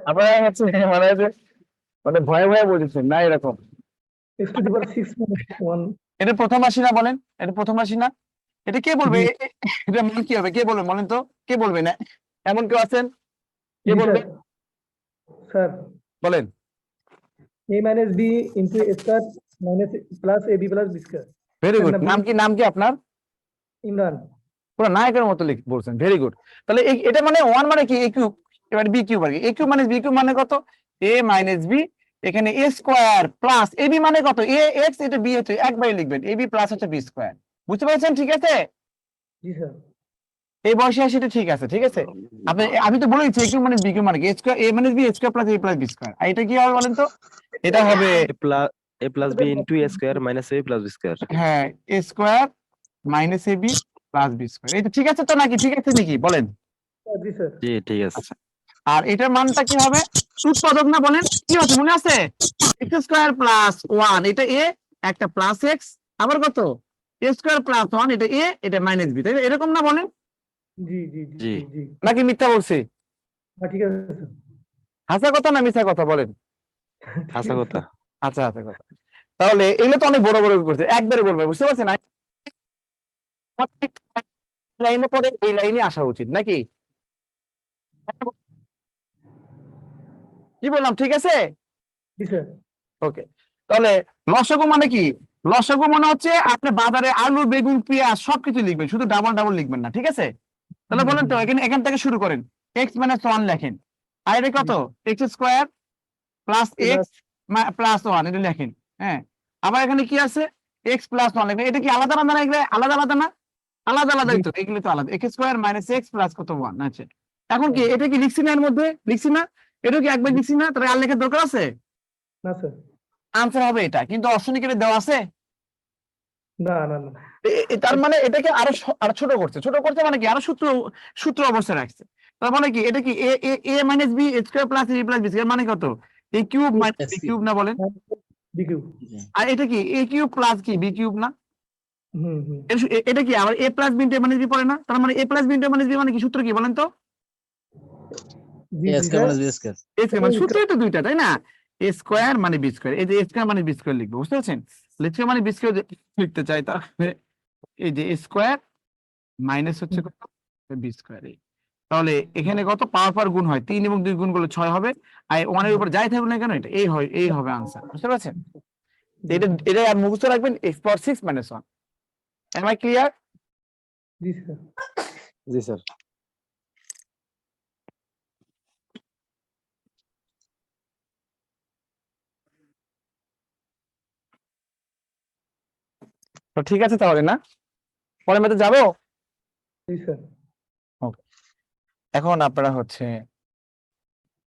আপনারা হচ্ছে মানে যে মানে ভয়ে ভয়ে বলছেন না এরকম। x to the power 6 minus 1 এটা প্রথম রাশি না বলেন, এটা প্রথম রাশি না, এটা কে বলবে? জি এটা মান কি হবে কে বলবে বলেন তো, কে বলবে না? এমন কেউ আছেন কে জি বলবে? স্যার বলেন। a minus b into a square minus plus ab plus b square very sir good. না নাম কি, নাম কি আপনার? ইমরান পুরো নায়কের মতো বলছেন, ভেরি গুড। তাহলে এটা মানে ওয়ান মানে কি, এ কিউব, এবার বি কিউব আর কি। এ কিউব মানে বি কিউব মানে কত? এ মাইনাস বি, এখানে এ স্কোয়ার প্লাস এ বি মানে কত? এ এক্স, এটা বি হচ্ছে একবারে লিখবেন, এ বি প্লাস হচ্ছে বি স্কোয়ার। বুঝতে পেরেছেন? ঠিক আছে, জি স্যার এই বয়সে সেটা ঠিক আছে, ঠিক আছে। আপনি, আমি তো বলেছি এ কিউব মানে বি কিউব মানে কি, এ স্কোয়ার এ মাইনাস বি স্কোয়ার প্লাস এ প্লাস বি স্কোয়ার। আর এটা কি হবে বলেন তো? এটা হবে a plus b into a square minus a plus b square. হ্যাঁ, এ square minus A B plus B square. এটা ঠিক আছে তো নাকি? ঠিক আছে নাকি বলেন? জি স্যার জি ঠিক আছে। আচ্ছা, আর এটার মানটা কি হবে? উৎপাদক না বলেন, কি হচ্ছে মনে আছে? এক্স স্কোয়ার প্লাস ওয়ান, এটা এ, একটা প্লাস এক্স, আবার কত এ স্কোয়ার প্লাস ওয়ান, এটা এ, এটা মাইনাস বি, তাই না? এরকম না বলেন? জি জি জি জি। জি জি নাকি মিথ্যা বলছি? ঠিক আছে স্যার হাসা কথা না মিথ্যা কথা বলেন? হাসা কথা। আচ্ছা হাসা কথা। তাহলে এগুলো তো অনেক বড় বড় করছে, একবারে বলবে, বুঝতে পারছেন? লাইনে পরে এই লাইনে আসা উচিত নাকি? কি বললাম ঠিক আছে? জি স্যার ওকে, তাহলে লসাগু মানে কি? লসাগু মানে হচ্ছে আপনি বাজারে আলু বেগুন পেঁয়াজ সবকিছু লিখবেন, শুধু ডাবল ডাবল লিখবেন না, ঠিক আছে? তাহলে বলেন তো, এখানে এখান থেকে শুরু করেন, এক্স মাইনাস ওয়ান লেখেন, আর এটা কত? X square plus x plus one, এটা লেখেন। হ্যাঁ, আবার এখানে কি আছে? এক্স প্লাস ওয়ান লেখেন। এটা কি আলাদা আলাদা না? এগুলো আলাদা আলাদা না? আলাদা আলাদাই তো, এগুলো তো আলাদা। X square minus x plus কত ওয়ান আছে। এখন কি এটা কি লিখছি না? এর মধ্যে লিখছি না? এটা কি একবার লিখছি না? তাহলে আর লেখার দরকার আছে? না স্যার আনসার হবে এটা, কিন্তু অপশনে কি দেওয়া আছে? না না না তার মানে এটাকে আরো আরো ছোট করছে, ছোট করছে মানে কি আরো সূত্র সূত্র অবস্থায় রাখছে। তার মানে কি এটা কি A A A minus B square plus B plus B square মানে কত? A cube minus B cube না বলেন? বি কিউ আর এটা কি এ কিউব প্লাস কি বি কিউব না? হুম হুম এটা কি আবার A plus B into A minus B পড়ে না? তার মানে A plus B into A minus B মানে কি? সূত্র কি বলেন তো? জি a জি square sir minus b square. এ স্কয়ার মানে সূত্রই তো দুইটা, তাই না? এ স্কয়ার মানে বি স্কয়ার, এই যে এ স্কয়ার মানে বি স্কয়ার লিখবো, বুঝতে পারছেন? স্কয়ার মানে বি স্কয়ার লিখতে চাই, তাহলে এই যে এ স্কয়ার মাইনাস হচ্ছে কত? B square. তাহলে এখানে কত পাওয়ার পাওয়ার গুণ হয়, 3 এবং 2 গুণ করলে 6 হবে। আর 1 এর উপর যাই থাকুক না কেন এটা এই হয়, এই হবে आंसर, বুঝতে পারছেন? এটা এটা আর মুখস্থ রাখবেন, x power 6 - 1। Am I clear? Ji sir ji sir. তো ঠিক আছে তাহলে না, পরে ম্যাথে যাবো। জি স্যার ওকে, এখন আপনারা হচ্ছে